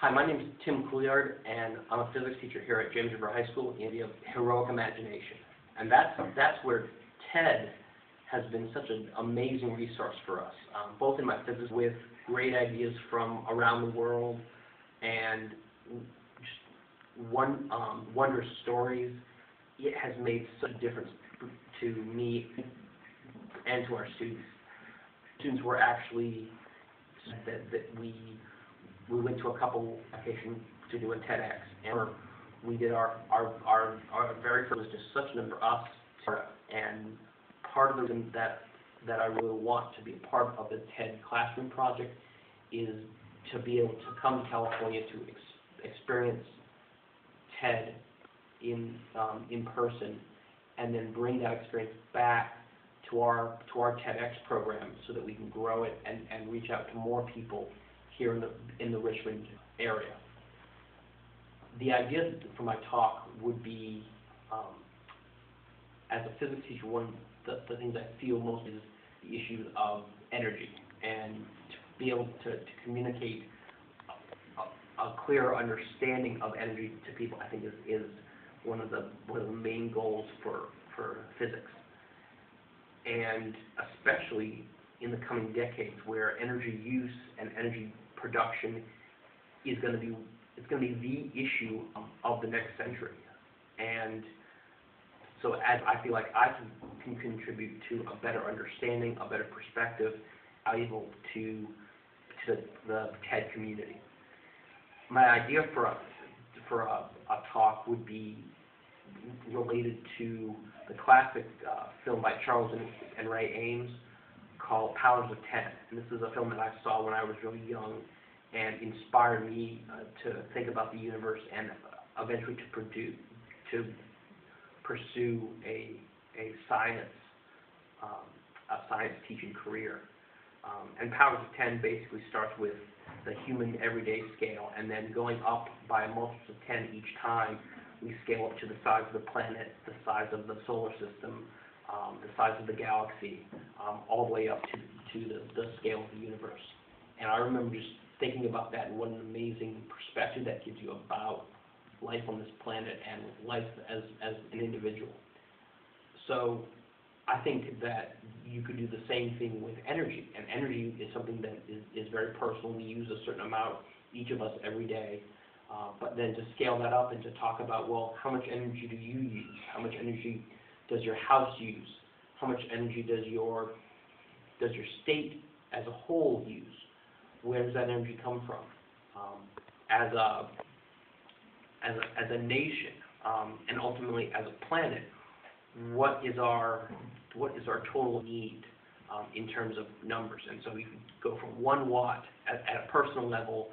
Hi, my name is Tim Couillard, and I'm a physics teacher here at James River High School in the Heroic Imagination. And that's where TED has been such an amazing resource for us, both in my physics with great ideas from around the world and just wondrous stories. It has made such a difference to me and to our students. Students were actually that we went to a couple locations to do a TEDx, and we did our very first. It was just such an honor for us, and part of the reason that I really want to be a part of the TED Classroom project is to be able to come to California to experience TED in person, and then bring that experience back to our TEDx program so that we can grow it and reach out to more people here in the Richmond area. The idea for my talk would be, as a physics teacher, one of the things I feel most is the issue of energy, and to be able to communicate a clearer understanding of energy to people, I think is one of the main goals for physics. And especially in the coming decades, where energy use and energy production is going to be the issue of the next century. And so as I feel like I can contribute to a better understanding, a better perspective, able to the TED community. My idea for a talk would be related to the classic film by Charles and Ray Ames called Powers of Ten. And this is a film that I saw when I was really young and inspired me to think about the universe and eventually to pursue a science teaching career. And Powers of Ten basically starts with the human everyday scale, and then going up by a multiple of 10 each time. We scale up to the size of the planet, the size of the solar system, the size of the galaxy, all the way up to the scale of the universe. And I remember just thinking about that and what an amazing perspective that gives you about life on this planet and life as an individual. So I think that you could do the same thing with energy. And energy is something that is very personal. We use a certain amount, each of us, every day. But then to scale that up and to talk about, well, how much energy do you use? How much energy does your house use? How much energy does your state as a whole use? Where does that energy come from? As a nation, and ultimately as a planet, what is our total need in terms of numbers? And so we can go from 1 watt at a personal level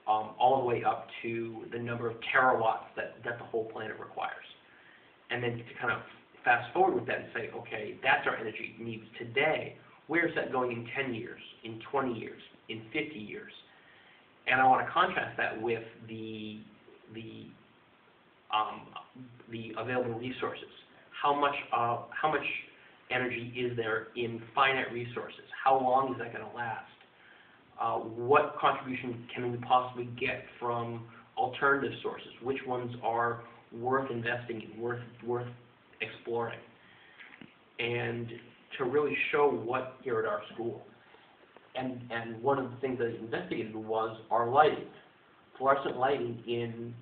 all the way up to the number of terawatts that the whole planet requires. And then to kind of fast forward with that and say, okay, that's our energy needs today. Where is that going in 10 years, in 20 years, in 50 years? And I want to contrast that with the available resources. How much energy is there in finite resources? How long is that going to last? What contribution can we possibly get from alternative sources? Which ones are worth investing in, worth exploring? And to really show what here at our school. And one of the things that I investigated was our lighting. Fluorescent lighting in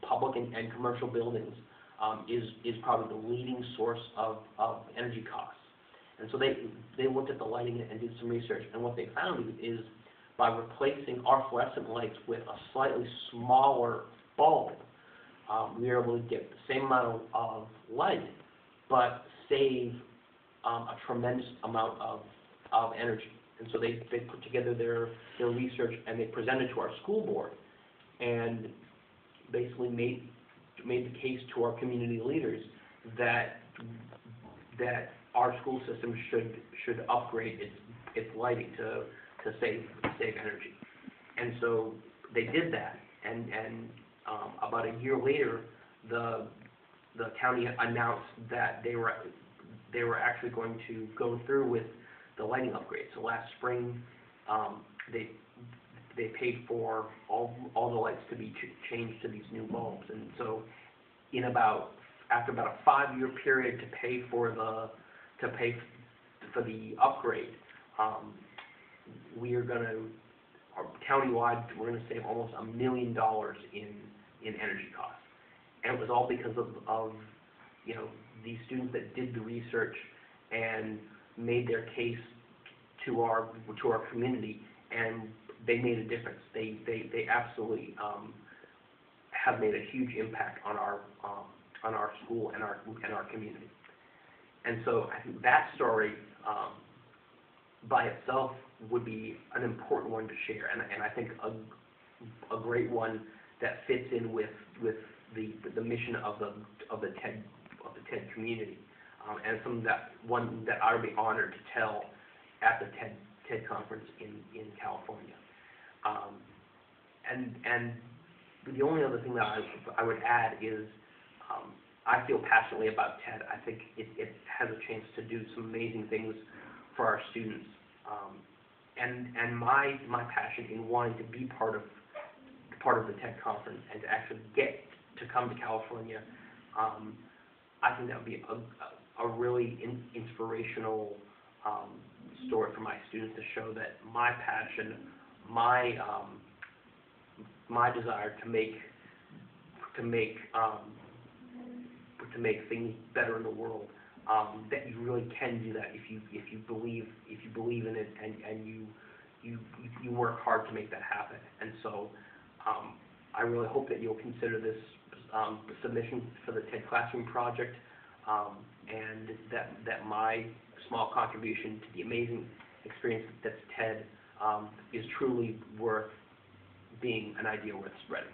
public and commercial buildings is probably the leading source of energy costs. And so they looked at the lighting and did some research, and what they found is by replacing our fluorescent lights with a slightly smaller bulb, we were able to get the same amount of light, but save a tremendous amount of energy. And so they put together their research, and they presented to our school board, and basically made the case to our community leaders that our school system should upgrade its lighting to save energy. And so they did that, and about a year later, the county announced that they were actually going to go through with the lighting upgrade. So last spring, they they paid for all the lights to be changed to these new bulbs, and so after about a 5-year period to pay for the upgrade, we are going to, countywide, we're going to save almost $1 million in energy costs. And it was all because of these students that did the research and made their case to our community, and they made a difference. They absolutely have made a huge impact on our school and our community. And so I think that story by itself would be an important one to share, and I think a great one that fits in with the mission of the TED community, and one that I would be honored to tell at the TED conference in California. And the only other thing that I would add is I feel passionately about TED. I think it has a chance to do some amazing things for our students. And my passion in wanting to be part of the TED conference and to actually get to come to California, I think that would be a really inspirational story for my students, to show that my passion, my desire to make things better in the world, that you really can do that if you believe in it and you work hard to make that happen. And so I really hope that you'll consider this submission for the TED Classroom project, and that my small contribution to the amazing experience that's TED is truly worth being an idea worth spreading.